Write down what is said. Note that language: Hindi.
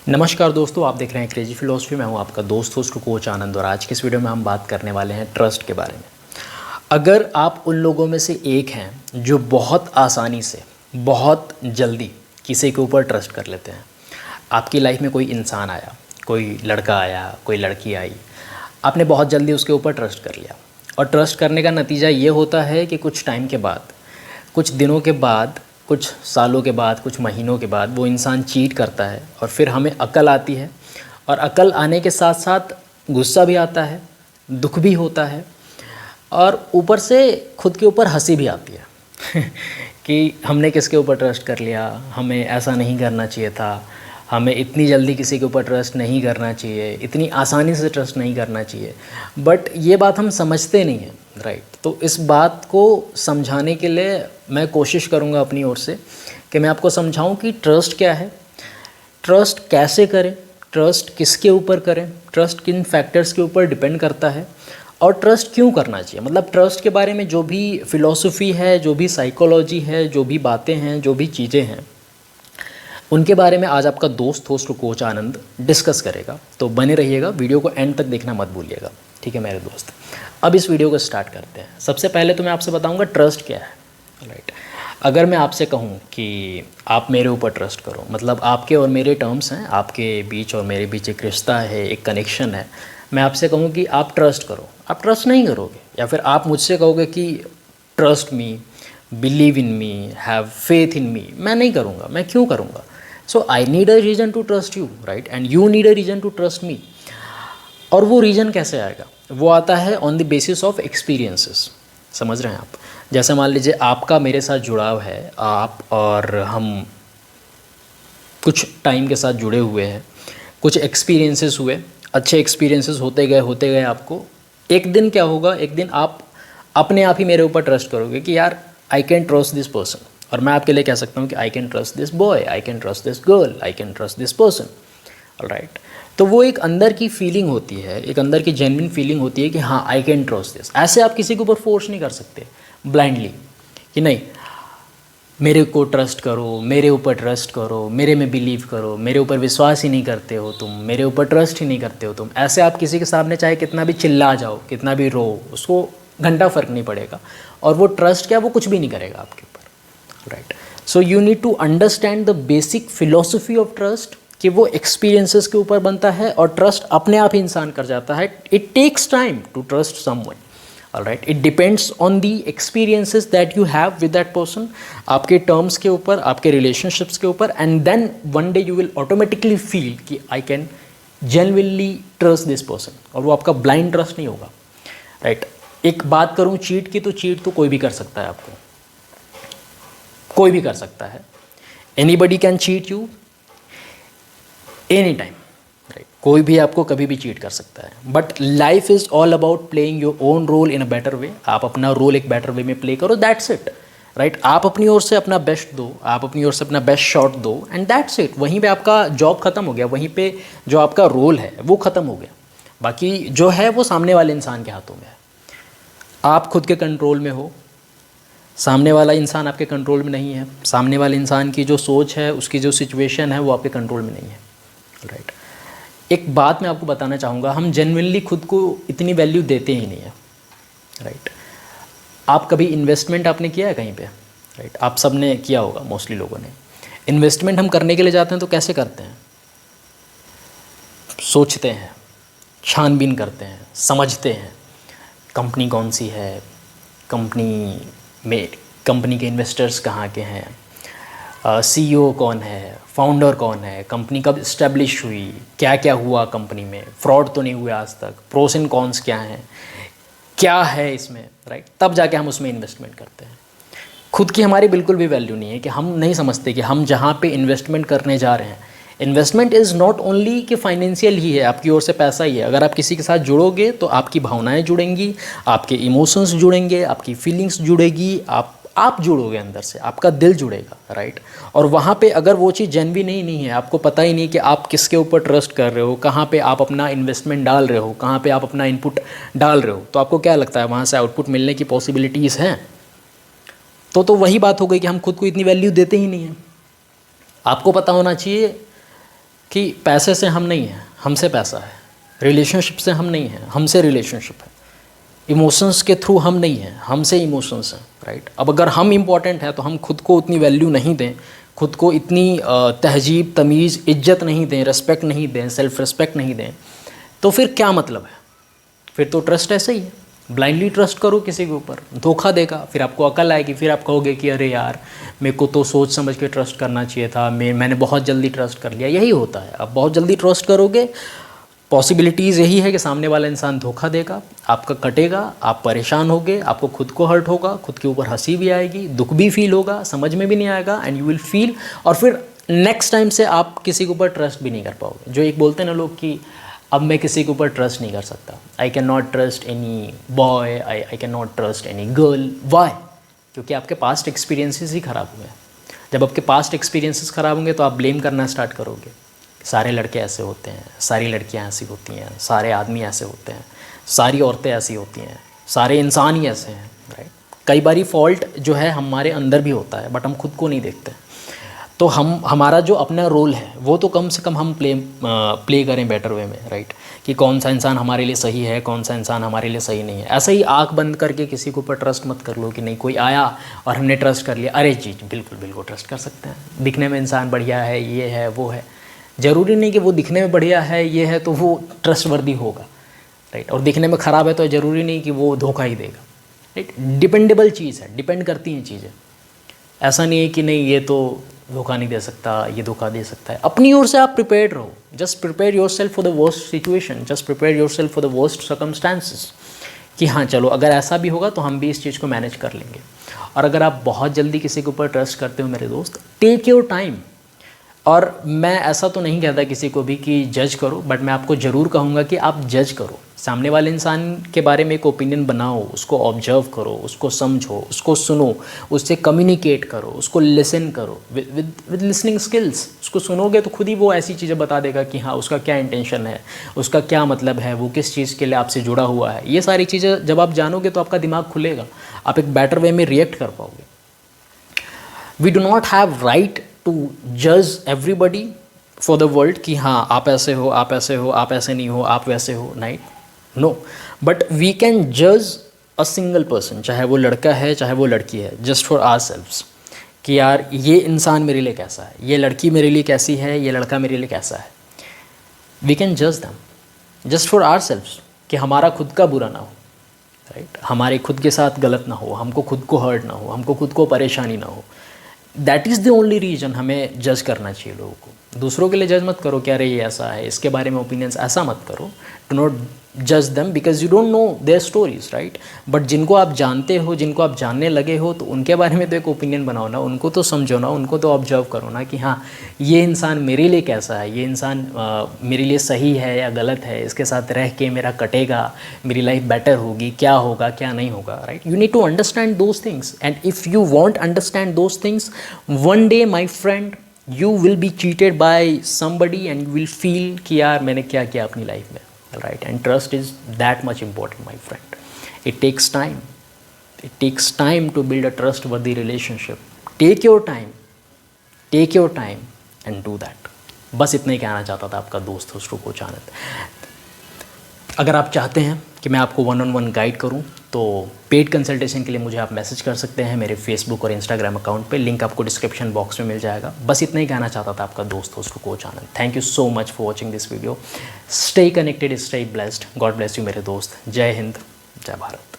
नमस्कार दोस्तों, आप देख रहे हैं क्रेजी फिलोसफी। मैं हूं आपका दोस्त होस्ट कोच आनंद और आज की इस वीडियो में हम बात करने वाले हैं ट्रस्ट के बारे में। अगर आप उन लोगों में से एक हैं जो बहुत आसानी से बहुत जल्दी किसी के ऊपर ट्रस्ट कर लेते हैं, आपकी लाइफ में कोई इंसान आया, कोई लड़का आया, कोई लड़की आई, आपने बहुत जल्दी उसके ऊपर ट्रस्ट कर लिया और ट्रस्ट करने का नतीजा ये होता है कि कुछ टाइम के बाद, कुछ दिनों के बाद, कुछ सालों के बाद, कुछ महीनों के बाद वो इंसान चीट करता है और फिर हमें अकल आती है और अकल आने के साथ साथ गुस्सा भी आता है, दुख भी होता है और ऊपर से खुद के ऊपर हंसी भी आती है कि हमने किसके ऊपर ट्रस्ट कर लिया, हमें ऐसा नहीं करना चाहिए था, हमें इतनी जल्दी किसी के ऊपर ट्रस्ट नहीं करना चाहिए, इतनी आसानी से ट्रस्ट नहीं करना चाहिए। बट ये बात हम समझते नहीं हैं, राइट। तो इस बात को समझाने के लिए मैं कोशिश करूँगा अपनी ओर से कि मैं आपको समझाऊं कि ट्रस्ट क्या है, ट्रस्ट कैसे करें, ट्रस्ट किसके ऊपर करें, ट्रस्ट किन फैक्टर्स के ऊपर डिपेंड करता है और ट्रस्ट क्यों करना चाहिए। मतलब ट्रस्ट के बारे में जो भी फ़िलॉसफी है, जो भी साइकोलॉजी है, जो भी बातें हैं, जो भी चीज़ें हैं, उनके बारे में आज आपका दोस्त होस्ट कोच आनंद डिस्कस करेगा। तो बने रहिएगा, वीडियो को एंड तक देखना मत भूलिएगा, ठीक है मेरे दोस्त। अब इस वीडियो को स्टार्ट करते हैं। सबसे पहले तो मैं आपसे बताऊंगा ट्रस्ट क्या है, राइट। अगर मैं आपसे कहूं कि आप मेरे ऊपर ट्रस्ट करो, मतलब आपके और मेरे टर्म्स हैं, आपके बीच और मेरे बीच एक रिश्ता है, एक कनेक्शन है। मैं आपसे कहूँ कि आप ट्रस्ट करो, आप ट्रस्ट नहीं करोगे। या फिर आप मुझसे कहोगे कि trust me, believe in me, have faith in me, मैं नहीं करूँगा। मैं क्यों करूँगा? So I need a reason to trust you, right, and you need a reason to trust me. और वो रीज़न कैसे आएगा? वो आता है on the basis of experiences. समझ रहे हैं आप? जैसे मान लीजिए आपका मेरे साथ जुड़ाव है, आप और हम कुछ टाइम के साथ जुड़े हुए हैं, कुछ एक्सपीरियंसेस हुए, अच्छे एक्सपीरियंसेस होते गए आपको। एक दिन क्या होगा, एक दिन आप अपने आप ही मेरे ऊपर ट्रस्ट करोगे कि यार I can trust this person. और मैं आपके लिए कह सकता हूँ कि I can trust this boy, I can trust this girl, I can trust this person, alright. तो वो एक अंदर की फीलिंग होती है, एक अंदर की जेन्युइन फीलिंग होती है कि हाँ आई कैन ट्रस्ट दिस। ऐसे आप किसी के ऊपर फोर्स नहीं कर सकते ब्लाइंडली कि नहीं मेरे को ट्रस्ट करो, मेरे ऊपर ट्रस्ट करो, मेरे में बिलीव करो, मेरे ऊपर विश्वास ही नहीं करते हो तुम, मेरे ऊपर ट्रस्ट ही नहीं करते हो तुम। ऐसे आप किसी के सामने चाहे कितना भी चिल्ला जाओ, कितना भी रो, उसको घंटा फ़र्क नहीं पड़ेगा और वो ट्रस्ट क्या, वो कुछ भी नहीं करेगा आपके ऊपर, right. So you need to understand the basic philosophy of trust कि वो एक्सपीरियंसेस के ऊपर बनता है और ट्रस्ट अपने आप ही इंसान कर जाता है। It takes time to trust someone, alright. It depends on the experiences that you have with that person, आपके टर्म्स के ऊपर, आपके रिलेशनशिप्स के ऊपर, and then one day you will automatically feel कि I can genuinely trust this person. और वो आपका ब्लाइंड ट्रस्ट नहीं होगा, राइट। एक बात करूँ चीट की, तो चीट तो कोई भी कर सकता है, आपको कोई भी कर सकता है। Anybody can cheat you any time, right. कोई भी आपको कभी भी चीट कर सकता है। But life is all about playing your own role in a better way. आप अपना रोल एक बेटर वे में प्ले करो, दैट्स इट, राइट। आप अपनी ओर से अपना बेस्ट दो, आप अपनी ओर से अपना बेस्ट शॉट दो, एंड दैट्स इट। वहीं पे आपका जॉब ख़त्म हो गया, वहीं पे जो आपका रोल है वो ख़त्म हो गया। बाकी जो है वो सामने वाले इंसान के हाथों में है। आप खुद के कंट्रोल में हो, सामने वाला इंसान आपके कंट्रोल में नहीं है। सामने वाले इंसान की जो सोच है, उसकी जो सिचुएशन है, वो आपके कंट्रोल में नहीं है, राइट। एक बात मैं आपको बताना चाहूँगा, हम जेन्युइनली खुद को इतनी वैल्यू देते ही नहीं है, राइट। आप कभी इन्वेस्टमेंट आपने किया है कहीं पे, राइट। आप सब ने किया होगा, मोस्टली लोगों ने। इन्वेस्टमेंट हम करने के लिए जाते हैं तो कैसे करते हैं? सोचते हैं, छानबीन करते हैं, समझते हैं कंपनी कौन सी है, कंपनी में कंपनी के इन्वेस्टर्स कहाँ के हैं, सीईओ कौन है, फाउंडर कौन है, कंपनी कब इस्टेब्लिश हुई, क्या क्या हुआ कंपनी में, फ्रॉड तो नहीं हुआ आज तक, प्रोस एंड कॉन्स क्या हैं, क्या है इसमें, राइट। तब जाके हम उसमें इन्वेस्टमेंट करते हैं। खुद की हमारी बिल्कुल भी वैल्यू नहीं है कि हम नहीं समझते कि हम जहाँ पे इन्वेस्टमेंट करने जा रहे हैं, इन्वेस्टमेंट इज़ नॉट ओनली कि फाइनेंशियल ही है, आपकी ओर से पैसा ही है। अगर आप किसी के साथ जुड़ोगे तो आपकी भावनाएं जुड़ेंगी, आपके इमोशंस जुड़ेंगे, आपकी फीलिंग्स जुड़ेगी, आप जुड़ोगे अंदर से, आपका दिल जुड़ेगा, राइट। और वहाँ पे अगर वो चीज़ जेन्युइन ही नहीं है, आपको पता ही नहीं कि आप किसके ऊपर ट्रस्ट कर रहे हो, कहाँ पे आप अपना इन्वेस्टमेंट डाल रहे हो, कहाँ पे आप अपना इनपुट डाल रहे हो, तो आपको क्या लगता है वहाँ से आउटपुट मिलने की पॉसिबिलिटीज़ हैं? तो वही बात हो गई कि हम खुद को इतनी वैल्यू देते ही नहीं हैं। आपको पता होना चाहिए कि पैसे से हम नहीं हैं, हमसे पैसा है। रिलेशनशिप से हम नहीं हैं, हमसे रिलेशनशिप है। इमोशंस के थ्रू हम नहीं हैं, हमसे इमोशंस हैं, राइट। अब अगर हम इम्पॉर्टेंट हैं तो हम खुद को उतनी वैल्यू नहीं दें, खुद को इतनी तहजीब, तमीज़, इज्जत नहीं दें, रिस्पेक्ट नहीं दें, सेल्फ रिस्पेक्ट नहीं दें, तो फिर क्या मतलब है? फिर तो ट्रस्ट ऐसे ही है। ब्लाइंडली ट्रस्ट करो किसी के ऊपर, धोखा देगा, फिर आपको अकल आएगी, फिर आप कहोगे कि अरे यार मेरे को तो सोच समझ के ट्रस्ट करना चाहिए था, मैंने बहुत जल्दी ट्रस्ट कर लिया। यही होता है, आप बहुत जल्दी ट्रस्ट करोगे, पॉसिबिलिटीज़ यही है कि सामने वाला इंसान धोखा देगा, आपका कटेगा, आप परेशान होगे, आपको खुद को हर्ट होगा, खुद के ऊपर हंसी भी आएगी, दुख भी फील होगा, समझ में भी नहीं आएगा, एंड यू विल फील, और फिर नेक्स्ट टाइम से आप किसी के ऊपर ट्रस्ट भी नहीं कर पाओगे। जो एक बोलते हैं ना लोग कि अब मैं किसी के ऊपर ट्रस्ट नहीं कर सकता, I can not trust any boy, I can not trust any girl. Why? क्योंकि आपके पास्ट एक्सपीरियंसेस ही ख़राब हुए हैं। जब आपके पास्ट एक्सपीरियंसेस ख़राब होंगे तो आप ब्लेम करना स्टार्ट करोगे, सारे लड़के ऐसे होते हैं, सारी लड़कियां ऐसी होती हैं, सारे आदमी ऐसे होते हैं, सारी औरतें ऐसी होती हैं, सारे इंसान ही ऐसे हैं, राइट। कई बारी फॉल्ट जो है हमारे अंदर भी होता है, बट हम खुद को नहीं देखते। तो हमारा जो अपना रोल है वो तो कम से कम हम प्ले करें बेटर वे में, राइट। कि कौन सा इंसान हमारे लिए सही है, कौन सा इंसान हमारे लिए सही नहीं है। ऐसे ही आँख बंद करके किसी के ऊपर ट्रस्ट मत कर लो कि नहीं, कोई आया और हमने ट्रस्ट कर लिया, अरे जी बिल्कुल बिल्कुल ट्रस्ट कर सकते हैं, दिखने में इंसान बढ़िया है, ये है वो है। ज़रूरी नहीं कि वो दिखने में बढ़िया है, ये है तो वो ट्रस्टवर्दी होगा, राइट। और दिखने में ख़राब है तो ज़रूरी नहीं कि वो धोखा ही देगा, राइट। डिपेंडेबल चीज़ है, डिपेंड करती हैं चीज़ें। ऐसा नहीं है कि नहीं ये तो धोखा नहीं दे सकता, ये धोखा दे सकता है। अपनी ओर से आप प्रिपेयर्ड रहो, just prepare your self for the worst situation, just prepare your self for the worst circumstances, कि हाँ चलो अगर ऐसा भी होगा तो हम भी इस चीज़ को मैनेज कर लेंगे। और अगर आप बहुत जल्दी किसी के ऊपर ट्रस्ट करते हो मेरे दोस्त, टेक योर टाइम। और मैं ऐसा तो नहीं कहता किसी को भी कि जज करो, बट मैं आपको ज़रूर कहूँगा कि आप जज करो, सामने वाले इंसान के बारे में एक ओपिनियन बनाओ, उसको ऑब्जर्व करो, उसको समझो, उसको सुनो, उससे कम्युनिकेट करो, उसको लिसन करो विद लिसनिंग स्किल्स। उसको सुनोगे तो खुद ही वो ऐसी चीज़ें बता देगा कि हाँ उसका क्या इंटेंशन है, उसका क्या मतलब है, वो किस चीज़ के लिए आपसे जुड़ा हुआ है। ये सारी चीज़ें जब आप जानोगे तो आपका दिमाग खुलेगा, आप एक बेटर वे में रिएक्ट कर पाओगे। We do not have right to जज एवरीबडी फॉर द वर्ल्ड कि हाँ आप ऐसे हो, आप ऐसे हो, आप ऐसे नहीं हो, आप वैसे हो, नहीं, नो। बट वी कैन जज अ सिंगल पर्सन, चाहे वो लड़का है चाहे वो लड़की है, जस्ट फॉर आवर सेल्व्स, कि यार ये इंसान मेरे लिए कैसा है, ये लड़की मेरे लिए कैसी है, ये लड़का मेरे लिए कैसा है। वी कैन जज them just for ourselves, कि हमारा खुद का बुरा ना हो, राइट। हमारे खुद के साथ गलत ना हो, हमको खुद को हर्ट ना हो, हमको खुद को परेशानी ना हो। That is the only reason हमें जज करना चाहिए लोगों को। दूसरों के लिए जज मत करो कि अरे ये ऐसा है, इसके बारे में ओपिनियंस ऐसा मत करो। डू नॉट जज them because you don't know their stories, right. But जिनको आप जानते हो, जिनको आप जानने लगे हो, तो उनके बारे में तो एक ओपिनियन बनाओ ना, उनको तो समझो ना, उनको तो ऑब्जर्व करो ना कि हाँ ये इंसान मेरे लिए कैसा है, ये इंसान मेरे लिए सही है या गलत है, इसके साथ रह के मेरा कटेगा, मेरी लाइफ बेटर होगी, क्या होगा क्या नहीं होगा, right. You need to understand those things, and if you won't understand those things, one day my friend you will be cheated by somebody and you will feel कि यार मैंने क्या किया अपनी लाइफ में, right? And trust is that much important, my friend. It takes time. It takes time to build a trustworthy relationship. Take your time. Take your time and do that. बस इतना ही कहना चाहता था आपका दोस्त होस्ट कोच आनंद। अगर आप चाहते हैं कि मैं आपको 1-on-1 गाइड करूं तो पेड कंसल्टेशन के लिए मुझे आप मैसेज कर सकते हैं मेरे फेसबुक और इंस्टाग्राम अकाउंट पे, लिंक आपको डिस्क्रिप्शन बॉक्स में मिल जाएगा। बस इतना ही कहना चाहता था आपका दोस्त host coach Anand. Thank you so much for watching this video. Stay connected, stay blessed, God bless you मेरे दोस्त। जय हिंद, जय भारत।